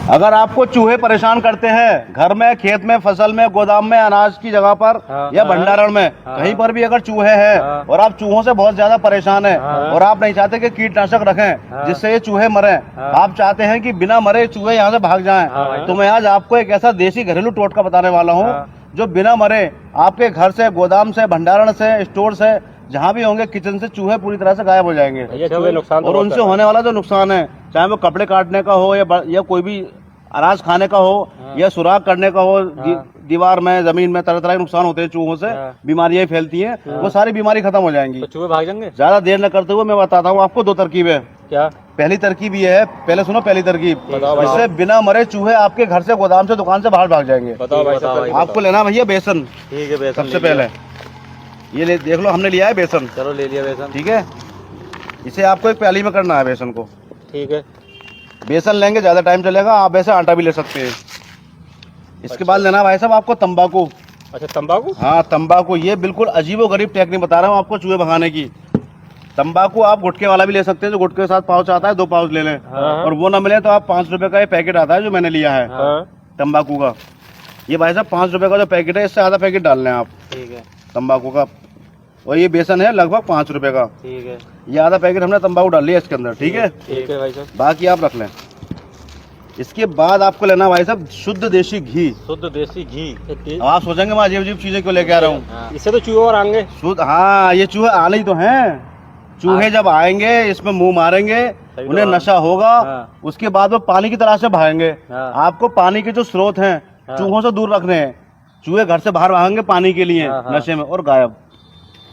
अगर आपको चूहे परेशान करते हैं घर में, खेत में, फसल में, गोदाम में, अनाज की जगह पर या भंडारण में, कहीं पर भी अगर चूहे हैं और आप चूहों से बहुत ज्यादा परेशान हैं और आप नहीं चाहते कि कीटनाशक रखें जिससे ये चूहे मरें, आप चाहते हैं कि बिना मरे चूहे यहाँ से भाग जाएं, तो मैं आज आपको एक ऐसा देसी घरेलू टोटका बताने वाला हूँ जो बिना मरे आपके घर से, गोदाम से, भंडारण से, स्टोर से, जहाँ भी होंगे, किचन से चूहे पूरी तरह से गायब हो जाएंगे। और उनसे होने वाला जो नुकसान है, चाहे वो कपड़े काटने का हो या कोई भी अनाज खाने का हो या सुराख करने का हो, दीवार में, जमीन में, तरह तरह के नुकसान होते हैं चूहों से, बीमारियां फैलती हैं, वो सारी बीमारी खत्म हो जाएंगी। तो चूहे भाग जाएंगे। ज्यादा देर न करते हुए मैं बताता हूँ आपको, 2 तरकीबें। क्या? पहली तरकीब ये है, पहले सुनो पहली तरकीब, इससे बिना मरे चूहे आपके घर से, गोदाम से, दुकान से बाहर भाग जाएंगे। बताओ भाई। आपको लेना भैया बेसन। ठीक है, बेसन सबसे पहले ये देख लो, हमने लिया है बेसन। चलो ले लिया बेसन। ठीक है, इसे आपको एक प्याली में करना है बेसन को। ठीक है, बेसन लेंगे, ज्यादा टाइम चलेगा, आप ऐसे आटा भी ले सकते हैं। इसके बाद लेना भाई साहब आपको तंबाकू। अच्छा, तंबाकू। हाँ, तंबाकू। ये बिल्कुल अजीबोगरीब टेक्निक बता रहा हूँ आपको चूहे भगाने की। तंबाकू आप गुटके वाला भी ले सकते हैं, जो गुटके के साथ पाउच आता है, 2 पाउच ले लें। और वो ना मिले तो आप 5 रुपए का ये पैकेट आता है जो मैंने लिया है तंबाकू का। ये भाई साहब 5 रुपए का जो पैकेट है, इससे आधा पैकेट डाल लें आप। ठीक है, तंबाकू का। और ये बेसन है लगभग 5 रुपए का। ठीक है, ये आधा पैकेट हमने तंबाकू डाल लिया इसके अंदर। ठीक है, ठीक है भाई साहब, बाकी आप रख लें। इसके बाद आपको लेना भाई साहब शुद्ध देसी घी। शुद्ध देसी घी। अब आप सोचेंगे मैं अजीब अजीब चीजें क्यों लेके आ रहा हूँ। इससे तो चूहे और आएंगे। शुद्ध, हाँ, ये चूहे आने ही तो हैं। चूहे जब आएंगे, इसमें मुंह मारेंगे, उन्हें नशा होगा, उसके बाद वो पानी की तलाश से भागेंगे। आपको पानी के जो स्रोत हैं चूहों से दूर रखने हैं। चूहे घर से बाहर भागेंगे पानी के लिए, नशे में, और गायब।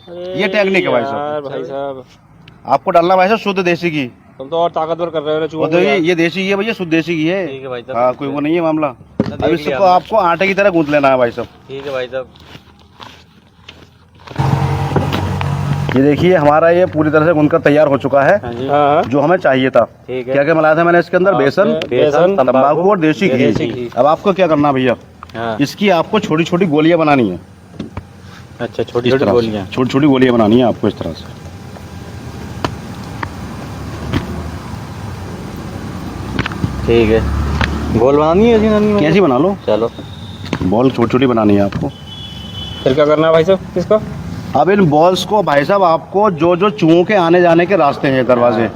ये टेक्निक है भाई साहब। आपको डालना भाई साहब शुद्ध देसी घी। तुम तो और ताकतवर कर रहे हो चूहों को। ये देसी घी है भैया, शुद्ध देसी घी है। ठीक है भाई साहब। हाँ, कोई वो नहीं है मामला। अब इसको आपको आटे की तरह गूंथ लेना है भाई साहब। ठीक है भाई साहब। ये देखिए हमारा ये पूरी तरह से गूंथकर तैयार हो चुका है, जो हमें चाहिए था। क्या क्या मिलाया था मैंने इसके अंदर? बेसन, तंबाकू और देसी घी। अब आपको क्या करना भैया, इसकी आपको छोटी छोटी गोलियां बनानी है। अच्छा, छोटी छोटी गोलियां। छोटी छोटी गोलियां बनानी है आपको इस तरह से। ठीक है, गोल बनानी है कैसी बना लो, चलो। बॉल छोटी छोटी बनानी है आपको। फिर क्या करना है भाई साहब इसका? अब इन बॉल्स को भाई साहब आपको जो जो चूहों के आने जाने के रास्ते हैं, दरवाजे,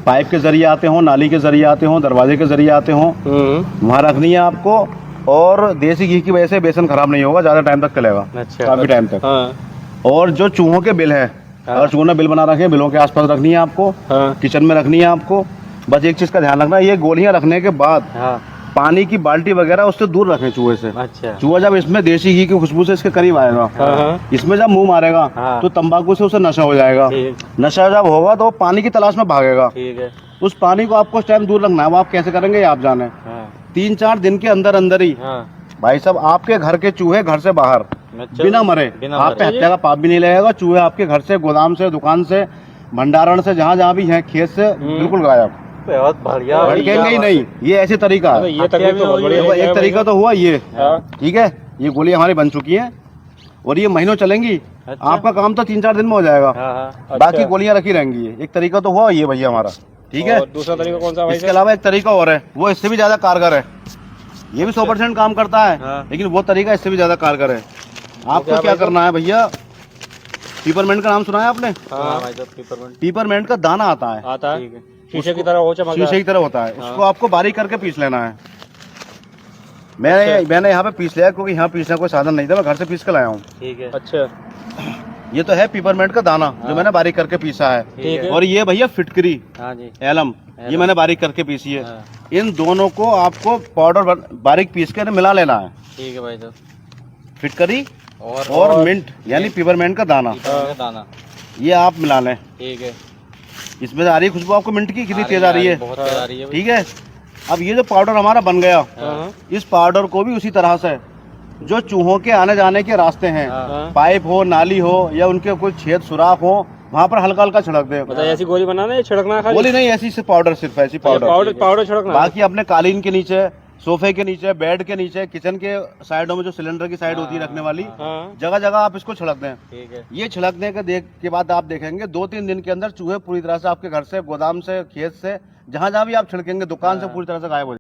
पाइप के जरिए आते हो, नाली के जरिए आते हो, दरवाजे के जरिए आते हो, वहाँ रखनी है आपको। और देसी घी की वजह से बेसन खराब नहीं होगा, ज्यादा टाइम तक चलेगा। अच्छा, काफी टाइम तक। और जो चूहों के बिल है, अगर चूहों ने बिल बना रखे हैं, बिलों के आसपास रखनी है आपको। किचन में रखनी है आपको। बस एक चीज का ध्यान रखना, ये गोलियां रखने के बाद पानी की बाल्टी वगैरह उससे दूर रखें चूहे से। अच्छा। चूहा जब इसमें देसी घी की खुशबू से इसके करीब आएगा, इसमें जब मुंह मारेगा तो तंबाकू से उसे नशा हो जाएगा। नशा जब होगा तो पानी की तलाश में भागेगा। ठीक है, उस पानी को आपको उस टाइम दूर रखना है। वो आप कैसे करेंगे ये आप जाने। 3-4 दिन के अंदर अंदर ही भाई साहब आपके घर के चूहे घर से बाहर बिना मरे, आप पे हत्या का पाप भी नहीं लगेगा। चूहे आपके घर से, गोदाम से, दुकान से, भंडारण से, जहाँ जहाँ भी है, खेत से बिल्कुल गायब। बहुत बढ़िया। भड़केंगे ही नहीं। ये ऐसे तरीका है। ये तरीका तो बढ़िया। एक तरीका तो हुआ ये। ठीक है, ये गोली हमारी बन चुकी है और ये महीनों चलेंगी। अच्छा। आपका काम तो 3-4 दिन में हो जाएगा। अच्छा। बाकी गोलियां रखी रहेंगी। एक तरीका तो हुआ ये भैया हमारा। ठीक है, दूसरा तरीका कौन सा भाई? इसके अलावा एक तरीका और है, वो इससे भी ज्यादा कारगर है। ये भी 100% काम करता है, लेकिन वो तरीका इससे भी ज्यादा कारगर है। आपको क्या करना है भैया, पीपरमेंट का नाम सुना है आपने? पीपरमेंट का दाना आता है, शीशे की तरह होता है। उसको आपको बारीक करके पीस लेना है। मैंने यहाँ पे पीस लिया क्योंकि यहाँ पीसने कोई साधन नहीं था, मैं घर से पीस कर लाया हूँ। ठीक है। अच्छा, ये तो है पीपरमेंट का दाना जो मैंने बारीक करके पीसा है। और ये भैया फिटकरी, एलम, ये मैंने बारीक करके पीसी है। इन दोनों को आपको पाउडर बारीक पीस के मिला लेना है। ठीक है भाई साहब। फिटकरी और मिंट यानी पीपरमेंट का दाना, ये आप मिला लें। ठीक है, इसमें आ रही है खुशबू आपको मिंट की, कितनी तेज आ रही है? बहुत तेज आ रही है। ठीक है, अब ये जो पाउडर हमारा बन गया, इस पाउडर को भी उसी तरह से जो चूहों के आने जाने के रास्ते हैं, पाइप हो, नाली हो या उनके कोई छेद सुराख हो, वहाँ पर हल्का हल्का छिड़क दे। मतलब ऐसी गोली बनाना है, छिड़कना है? गोली नहीं, ऐसी पाउडर, सिर्फ ऐसी पाउडर छिड़कना। बाकी अपने कालीन के नीचे, सोफे के नीचे, बेड के नीचे, किचन के साइडों में जो सिलेंडर की साइड होती है रखने वाली, जगह जगह आप इसको छिड़क दें। ठीक है, ये छिड़कने के बाद आप देखेंगे 2-3 दिन के अंदर चूहे पूरी तरह से आपके घर से, गोदाम से, खेत से, जहाँ जहाँ भी आप छिड़केंगे, दुकान से पूरी तरह से गायब हो जाएंगे।